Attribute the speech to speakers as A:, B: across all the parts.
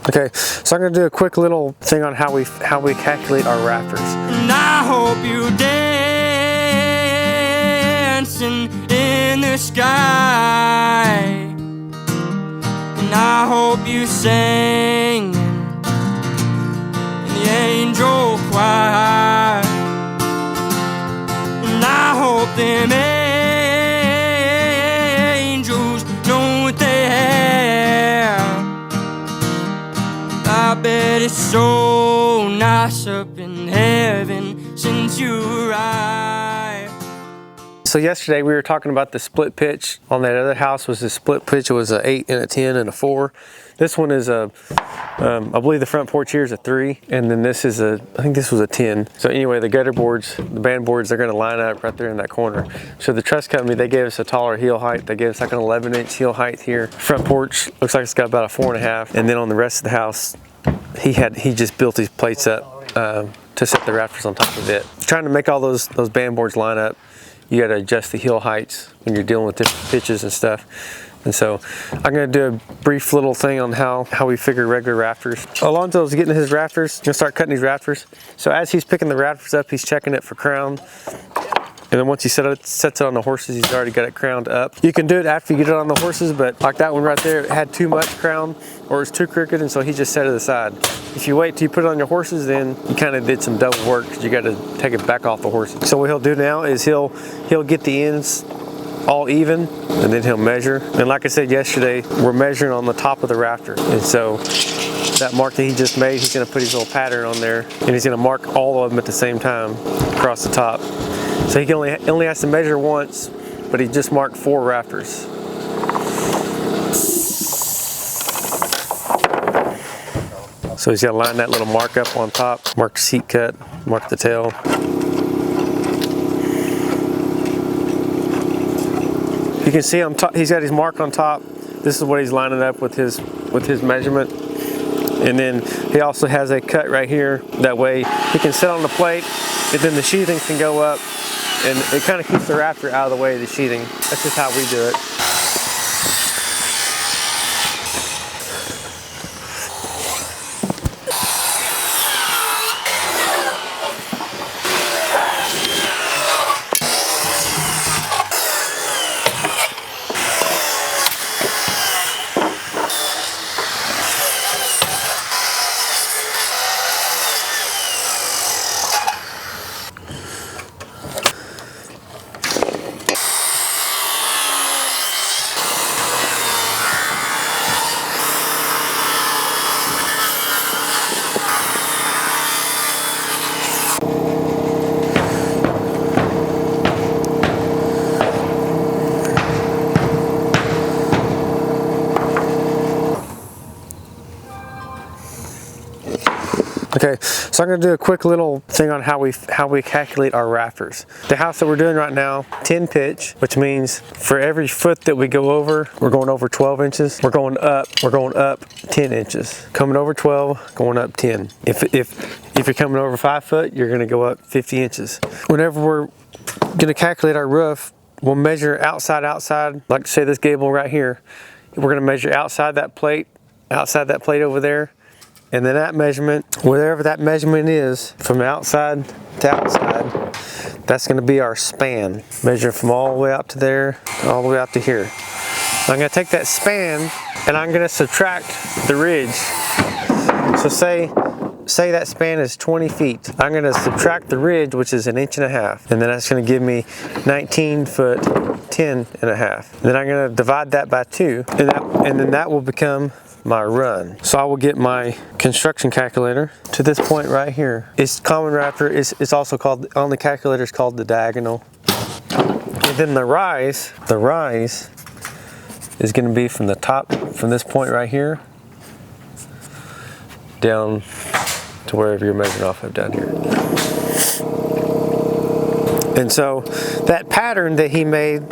A: Okay, so I'm gonna do a quick little thing on how we calculate our rafters.
B: And I hope you dancing in the sky, and I hope you singing in the angel choir, and I hope them angels know what they have. I bet it's so nice up in heaven since you arrived.
A: So yesterday we were talking about the split pitch. On that other house was a split pitch. It was an 8 and a 10 and a 4. This one is a, I believe the front porch here is a 3, and then this is a, I think this was a 10. So anyway, the gutter boards, the band boards, they're going to line up right there in that corner. So the truss company, they gave us a taller heel height. They gave us like an 11-inch heel height here. Front porch looks like it's got about a 4.5, and then on the rest of the house, he just built these plates up to set the rafters on top of it. Trying to make all those band boards line up, you got to adjust the heel heights when you're dealing with different pitches and stuff. And so I'm going to do a brief little thing on how we figure regular rafters. Alonzo's getting his rafters. He'll start cutting these rafters. So as he's picking the rafters up, he's checking it for crown. And then once he sets it on the horses, he's already got it crowned up. You can do it after you get it on the horses, but like that one right there, it had too much crown or it's too crooked, and so he just set it aside. If you wait till you put it on your horses, then you kind of did some double work because you got to take it back off the horses. So what he'll do now is he'll get the ends all even, and then he'll measure. And like I said yesterday, we're measuring on the top of the rafter. And so that mark that he just made, he's going to put his little pattern on there, and he's going to mark all of them at the same time across the top. So he only has to measure once, but he just marked 4 rafters. So he's got to line that little mark up on top, mark the seat cut, mark the tail. You can see on top, he's got his mark on top. This is what he's lining up with his measurement. And then he also has a cut right here. That way he can sit on the plate, and then the sheathing can go up, and it kind of keeps the rafter out of the way of the sheathing. That's just how we do it. Okay, so I'm going to do a quick little thing on how we calculate our rafters. The house that we're doing right now, 10 pitch, which means for every foot that we go over, we're going over 12 inches. We're going up 10 inches. Coming over 12, going up 10. If you're coming over 5 foot, you're going to go up 50 inches. Whenever we're going to calculate our roof, we'll measure outside, like say this gable right here. We're going to measure outside that plate over there. And then that measurement, whatever that measurement is, from outside to outside, that's going to be our span. Measure from all the way out to there, all the way out to here. I'm going to take that span and I'm going to subtract the ridge. So say that span is 20 feet. I'm going to subtract the ridge, which is 1.5 inches, and then that's going to give me 19 foot 10.5. And then I'm going to divide that by 2, and then that will become my run. So I will get my construction calculator to this point right here. It's common rafter. It's also called, on the calculator, it's called the diagonal. And then the rise is going to be from the top, from this point right here, down to wherever you're measuring off of down here. And so that pattern that he made,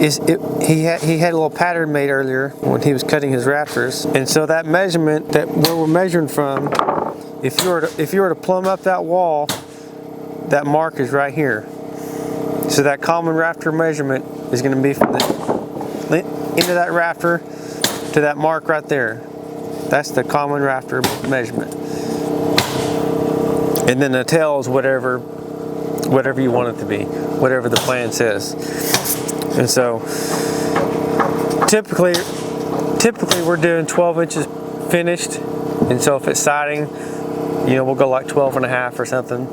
A: he had a little pattern made earlier when he was cutting his rafters, and so that measurement, that where we're measuring from, if you were to plumb up that wall, that mark is right here. So that common rafter measurement is going to be from the end of that rafter to that mark right there. That's the common rafter measurement. And then the tail is whatever you want it to be, whatever the plan says. And so typically we're doing 12 inches finished. And so if it's siding, you know, we'll go like 12.5 or something.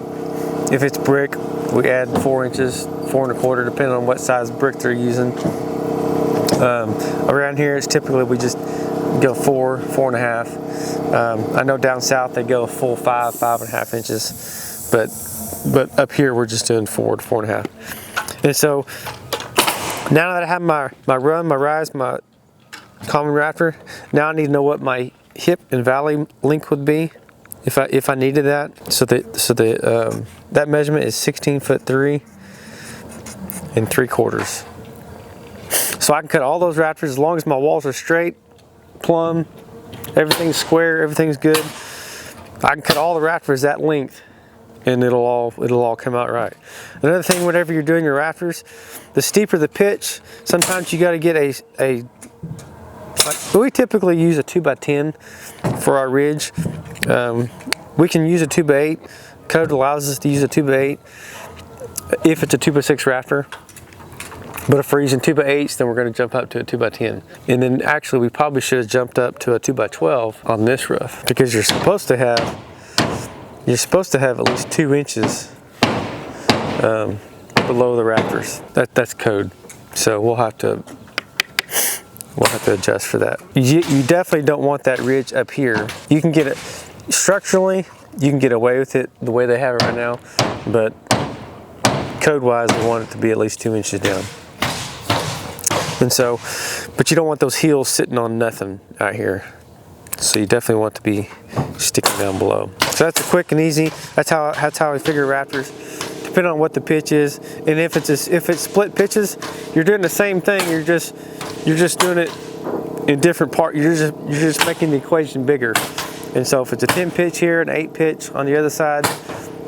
A: If it's brick, we add 4 inches, 4.25, depending on what size brick they're using. Around here, it's typically we just go 4.5. I know down south they go a full 5.5 inches, but up here we're just doing 4 to 4.5. And so now that I have my run, my rise, my common rafter, now I need to know what my hip and valley length would be if I needed that. So that measurement is 16'3" and 3/4. So I can cut all those rafters as long as my walls are straight, plumb, everything's square, everything's good. I can cut all the rafters that length, and it'll all come out right. Another thing, whenever you're doing your rafters, the steeper the pitch, sometimes you got to get we typically use a 2x10 for our ridge. We can use a 2x8. Code allows us to use a 2x8 if it's a 2x6 rafter. But if we're using 2x8s, then we're going to jump up to a 2x10. And then actually we probably should have jumped up to a 2x12 on this roof, because you're supposed to have at least 2 inches below the rafters. That's code. So we'll have to adjust for that. You definitely don't want that ridge up here. You can get it structurally, you can get away with it the way they have it right now, but code-wise, we want it to be at least 2 inches down. And so, but you don't want those heels sitting on nothing out here. So you definitely want to be sticking down below. So that's a quick and easy. That's how I figure rafters, depending on what the pitch is. And if it's split pitches, you're doing the same thing. You're just doing it in different parts. You're just making the equation bigger. And so if it's a 10 pitch here and 8 pitch on the other side,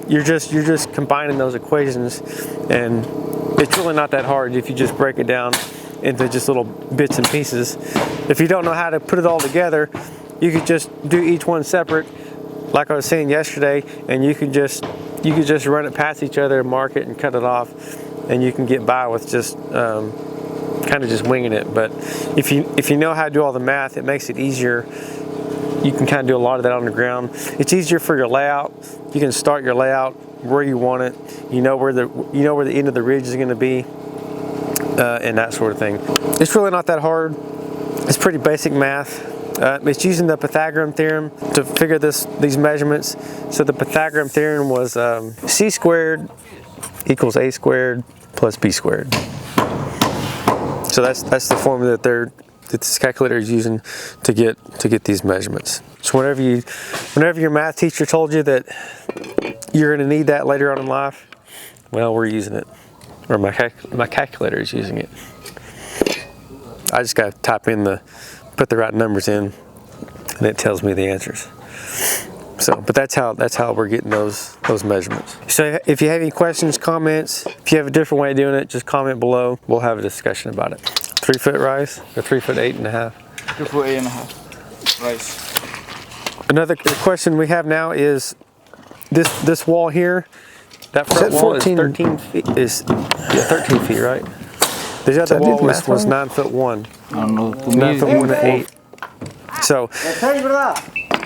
A: you're just combining those equations, and it's really not that hard if you just break it down into just little bits and pieces. If you don't know how to put it all together, you could just do each one separate, like I was saying yesterday, and you could just run it past each other, mark it, and cut it off, and you can get by with just kind of just winging it. But if you know how to do all the math, it makes it easier. You can kind of do a lot of that on the ground. It's easier for your layout. You can start your layout where you want it. You know where the end of the ridge is going to be, and that sort of thing. It's really not that hard. It's pretty basic math. It's using the Pythagorean theorem to figure these measurements. So the Pythagorean theorem was c squared equals a squared plus b squared. So that's the formula that this calculator is using to get these measurements. So whenever your math teacher told you that you're going to need that later on in life, well, we're using it, or my calculator is using it. I just got to put the right numbers in, and it tells me the answers. So, but that's how we're getting those measurements. So if you have any questions, comments, if you have a different way of doing it, just comment below. We'll have a discussion about it. 3 foot rise or 3 foot 8.5?
C: 3 foot 8.5 rise.
A: Another question we have now is this wall here. That front wall is 13 feet. Is 13 feet, right? The other wall was 9'1".
C: I don't know.
A: 9'1" to 8. So,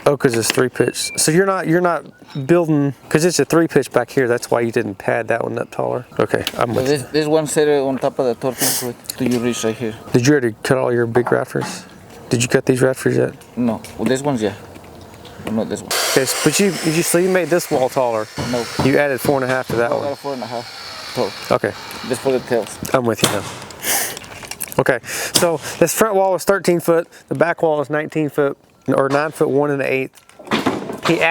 A: because it's 3 pitch. So you're not building, because it's a 3 pitch back here. That's why you didn't pad that one up taller. Okay, I'm with you.
C: This one set on top of the 13 foot to your reach right here.
A: Did you already cut all your big rafters? Did you cut these rafters yet?
C: No, well, this one's yeah. But not this one.
A: Okay, but you made this wall taller.
C: No.
A: You added 4.5 to that one.
C: I got 4.5 tall.
A: Okay.
C: Just for the tails.
A: I'm with you now. Okay, so this front wall was 13 foot. The back wall is 19 foot, or 9'1" 1/8". He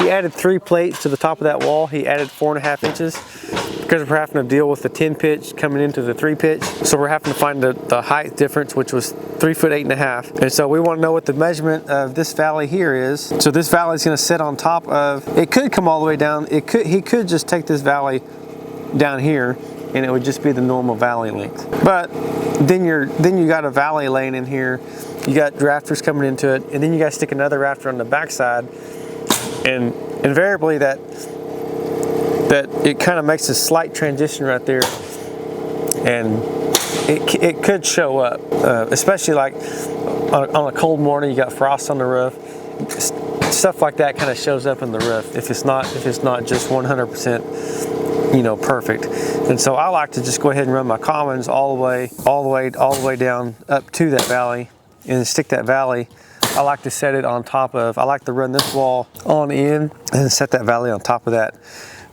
A: added 3 plates to the top of that wall. He added 4.5 inches because we're having to deal with the 10 pitch coming into the 3 pitch. So we're having to find the height difference, which was 3 foot 8.5. And so we want to know what the measurement of this valley here is. So this valley is going to sit on top of. It could come all the way down. He could just take this valley down here, and it would just be the normal valley length. But then you got a valley laying in here, you got rafters coming into it, and then you got to stick another rafter on the backside, and invariably that it kind of makes a slight transition right there, and it could show up, especially like on a cold morning. You got frost on the roof, stuff like that kind of shows up in the roof if it's not just 100% perfect. And so I like to just go ahead and run my commons all the way down up to that valley, and stick that valley. I like to set it on top of, I like to run this wall on in and set that valley on top of that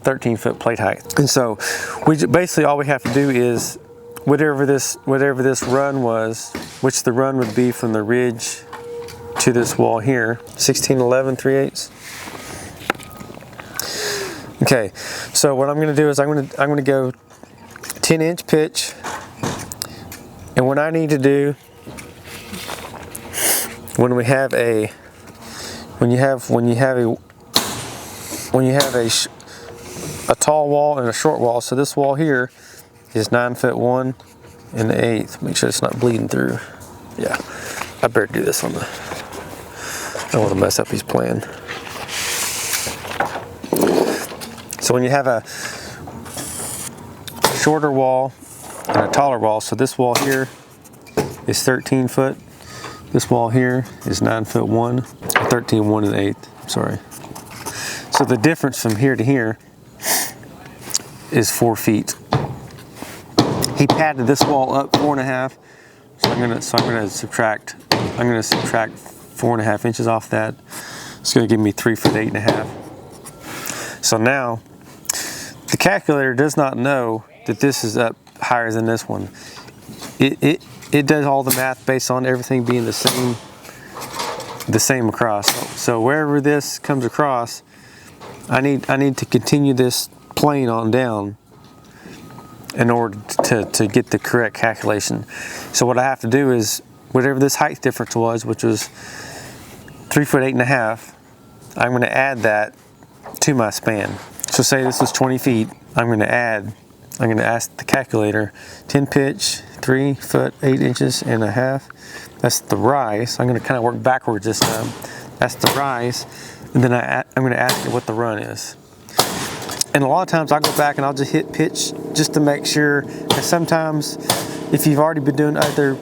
A: 13-foot plate height. And so basically all we have to do is whatever this run was, which the run would be from the ridge to this wall here, 1611 3/8. Okay, so what I'm going to do is I'm going to go 10-inch pitch, and what I need to do when you have a tall wall and a short wall. So this wall here is 9 foot 1 1/8. Make sure it's not bleeding through. Yeah, I better do this on the. I don't want to mess up his plan. So when you have a shorter wall and a taller wall, so this wall here is 13 foot. This wall here is 9 foot 1, 13 1 1/8. Sorry. So the difference from here to here is 4 feet. He padded this wall up 4.5. So I'm gonna subtract 4.5 inches off that. It's gonna give me 3 foot 8.5. So now the calculator does not know that this is up higher than this one. It does all the math based on everything being the same across. So wherever this comes across, I need to continue this plane on down in order to get the correct calculation. So what I have to do is whatever this height difference was, which was 3 foot 8.5, I'm going to add that to my span. So say this was 20 feet, I'm going to ask the calculator 10 pitch, 3 foot 8 inches and a half. That's the rise. I'm going to kind of work backwards this time. That's the rise, and then I'm going to ask it what the run is. And a lot of times I'll go back and I'll just hit pitch just to make sure. And sometimes if you've already been doing other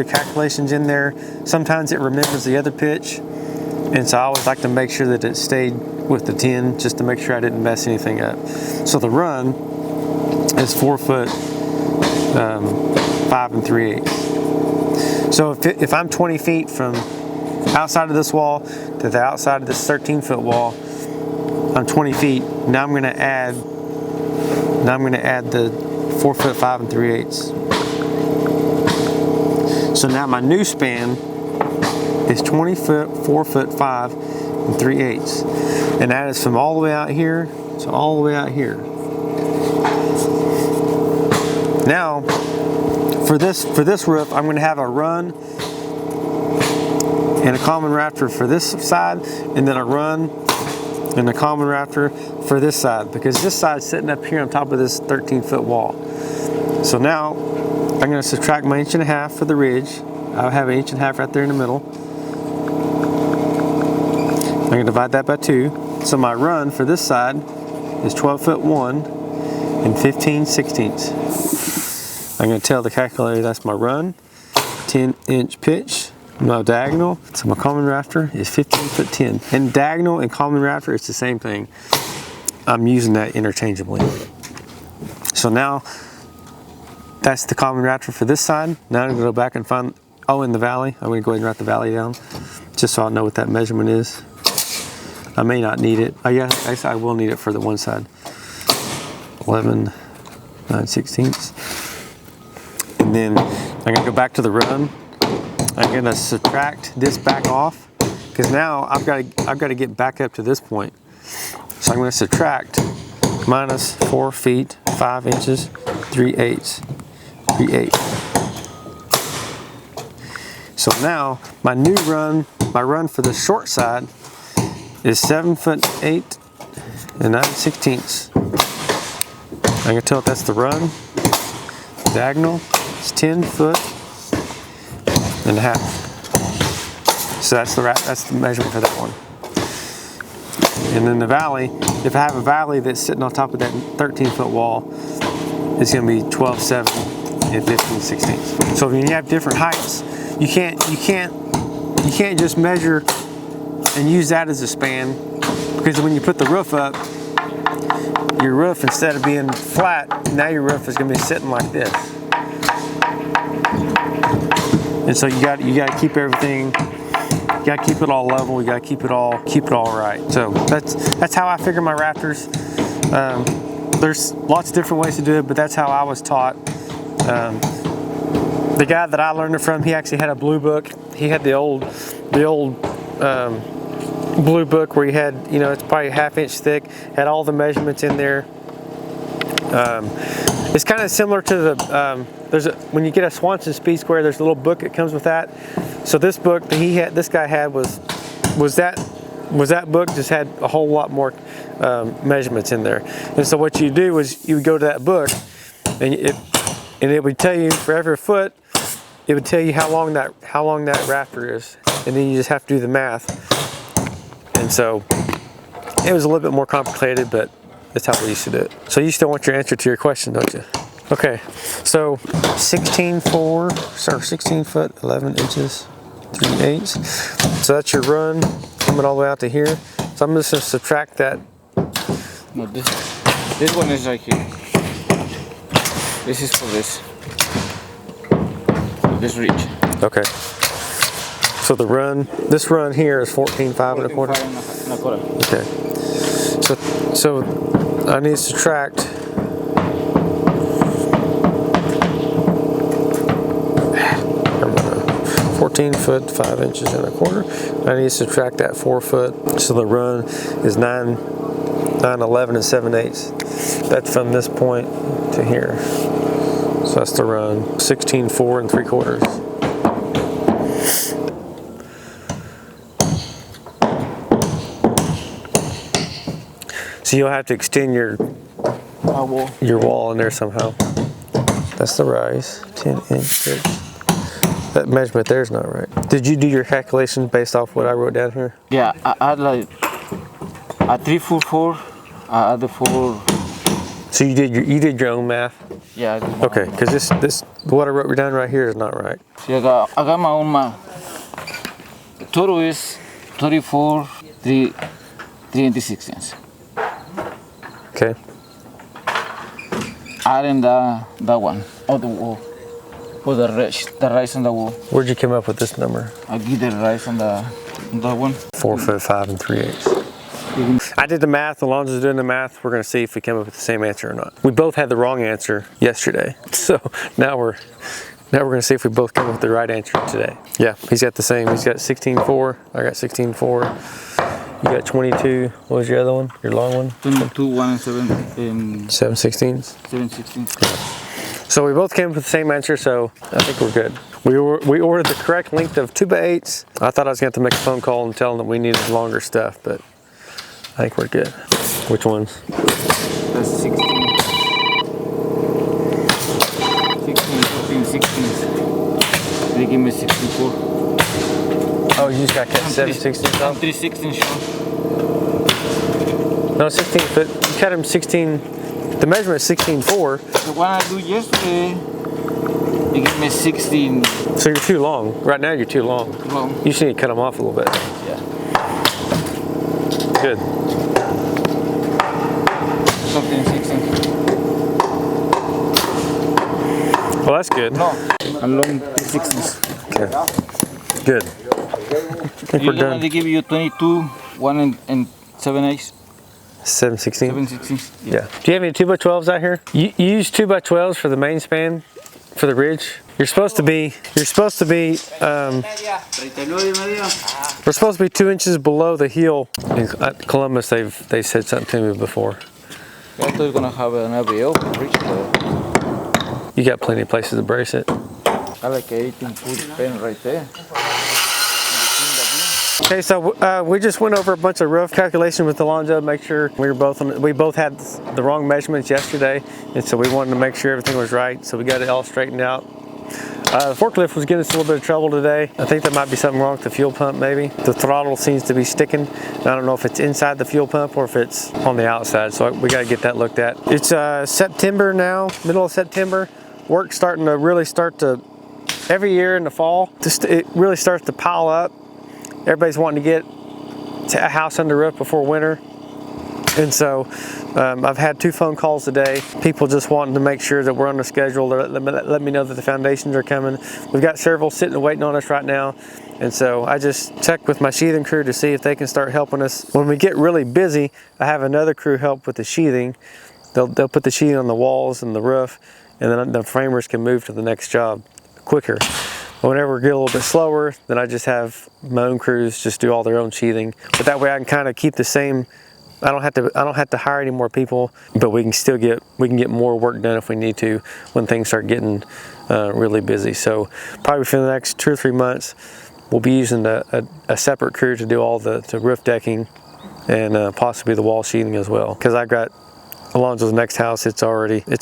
A: calculations in there, sometimes it remembers the other pitch. And so I always like to make sure that it stayed with the 10 just to make sure I didn't mess anything up. So the run is 4 foot 5 3/8. So if I'm 20 feet from outside of this wall to the outside of this 13-foot wall, I'm 20 feet. Now I'm going to add the 4 foot 5 3/8. So now my new span is 20 foot 4 foot 5 3/8, and that is from all the way out here to all the way out here. Now for this roof, I'm going to have a run and a common rafter for this side, and then a run and a common rafter for this side, because this side's sitting up here on top of this 13-foot wall. So now I'm going to subtract my 1.5 inches for the ridge. I'll have 1.5 inches right there in the middle. I'm going to divide that by 2. So my run for this side is 12 foot 1 and 15/16. I'm going to tell the calculator that's my run, 10-inch pitch, my diagonal. So my common rafter is 15 foot 10. And diagonal and common rafter, it's the same thing. I'm using that interchangeably. So now that's the common rafter for this side. Now I'm going to go back and find, in the valley. I'm going to go ahead and write the valley down just so I know what that measurement is. I may not need it. Actually, I will need it for the one side. 11 9/16. And then I'm going to go back to the run. I'm going to subtract this back off, because now I've got to get back up to this point. So I'm going to subtract minus 4 feet 5 inches 3/8. So now my new run, my run for the short side is 7 foot 8 and 9/16. I'm going to tell it that's the run. Diagonal is 10 foot and a half. So that's the measurement for that one. And then the valley, if I have a valley that's sitting on top of that 13-foot wall, it's going to be 12/7 and 15/16. So when you have different heights, you can't just measure and use that as a span, because when you put the roof up, your roof, instead of being flat, now your roof is going to be sitting like this. And so you got to keep everything. You got to keep it all level. You got to keep it all right. So that's how I figure my rafters. There's lots of different ways to do it, but that's how I was taught. The guy that I learned it from, he actually had a blue book. He had the old blue book where he had, it's probably a 1/2 inch thick, had all the measurements in there. It's kind of similar to the when you get a Swanson Speed Square, there's a little book that comes with that. So this book that this guy had was that book, just had a whole lot more measurements in there. And so what you do is you would go to that book, and it would tell you for every foot, it would tell you how long that rafter is, and then you just have to do the math. And so it was a little bit more complicated, but that's how we used to do it. So you still want your answer to your question, don't you? Okay, so 16 foot, 11 inches, 3/8. So that's your run coming all the way out to here. So I'm just going to subtract that.
C: No, this one is right here. This is for this reach.
A: Okay. So this run here is 14.5 1/4.
C: 14.5 1/4.
A: Okay. So I need to subtract 14 foot 5 inches and 1/4. I need to subtract that 4 foot. So the run is 9, 11 and 7/8. That's from this point to here. So that's the run. 16, 4 3/4. So you'll have to extend your wall in there somehow. That's the rise, 10 inch. That measurement there is not right. Did you do your calculations based off what I wrote down here?
C: Yeah, I had like a 3/4. I had 4.
A: So you did your own math?
C: Yeah.
A: Okay, because this what I wrote down right here is not right.
C: See, I got my own math. The total is 34, 3 3/16.
A: Okay.
C: Adding that one on the wall. For the rise on the wall.
A: Where'd you come up with this number?
C: I give the rise on that one.
A: 4 foot 5 3/8. I did the math. Alonzo's doing the math. We're going to see if we come up with the same answer or not. We both had the wrong answer yesterday, so now we're going to see if we both come up with the right answer today. Yeah, he's got the same. He's got 16.4. I got 16.4. You got 22. What was your other one? Your long one?
C: 22, 1 and 7.
A: 7/16.
C: 7/16.
A: So we both came up with the same answer, so I think we're good. We ordered the correct length of 2x8s. I thought I was going to have to make a phone call and tell them that we needed longer stuff, but I think we're good. Which ones?
C: That's 16. 16, 14, 16. They give me 64.
A: Oh, you just got cut 7/16 off?
C: 3/16 short.
A: No, 16 foot. You cut him 16. The measurement is 16.4.
C: The one I do yesterday, they give me 16.
A: So you're too long. Right now you're too long.
C: Long.
A: You should need to cut them off a little bit.
C: Yeah.
A: Good.
C: Something 16.
A: Well, that's good.
C: No, along 3/16.
A: Okay. Good. I think we're done.
C: They give you 22, 1 and 7/8.
A: 7/16.
C: 7/16.
A: Yeah. Do you have any 2x12s out here? You use 2x12s for the main span, for the ridge. We're supposed to be 2 inches below the heel. At Columbus, they said something to me before.
C: I thought you were gonna have an LBO reach there.
A: You got plenty of places to brace it.
C: I like an 18-foot pen right there.
A: Okay, so we just went over a bunch of rough calculation with Alonzo, make sure we both had the wrong measurements yesterday, and so we wanted to make sure everything was right. So we got it all straightened out. The forklift was getting us a little bit of trouble today. I think there might be something wrong with the fuel pump maybe. The throttle seems to be sticking. I don't know if it's inside the fuel pump or if it's on the outside, so we gotta get that looked at. It's September now, middle of September. Work's starting to really every year in the fall, it really starts to pile up. Everybody's wanting to get a house under roof before winter. And so I've had 2 phone calls today. People just wanting to make sure that we're on the schedule. Let me know that the foundations are coming. We've got several sitting and waiting on us right now. And so I just checked with my sheathing crew to see if they can start helping us. When we get really busy, I have another crew help with the sheathing. They'll put the sheathing on the walls and the roof, and then the framers can move to the next job quicker. But whenever we get a little bit slower, then I just have my own crews just do all their own sheathing. But that way I can kind of keep the same. I don't have to hire any more people, but we can get more work done if we need to when things start getting really busy. So probably for the next 2 or 3 months, we'll be using a separate crew to do all the roof decking and possibly the wall sheathing as well. Because I got Alonzo's next house, it's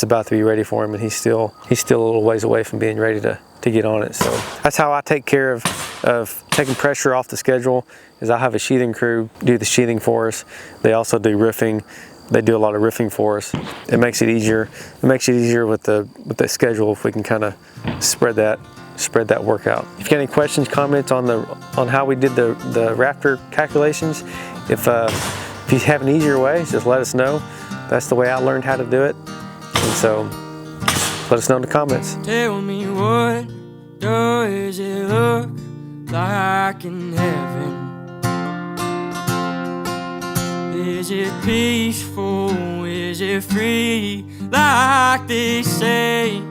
A: about to be ready for him, and he's still a little ways away from being ready to get on it. So that's how I take care of taking pressure off the schedule, is I have a sheathing crew do the sheathing for us. They also do roofing. They do a lot of roofing for us. It makes it easier. It makes it easier with the schedule if we can kind of spread that work out. If you got any questions, comments on how we did the rafter calculations, if you have an easier way, just let us know. That's the way I learned how to do it. And so let us know in the comments.
B: Tell me, what does it look like in heaven? Is it peaceful? Is it free like they say?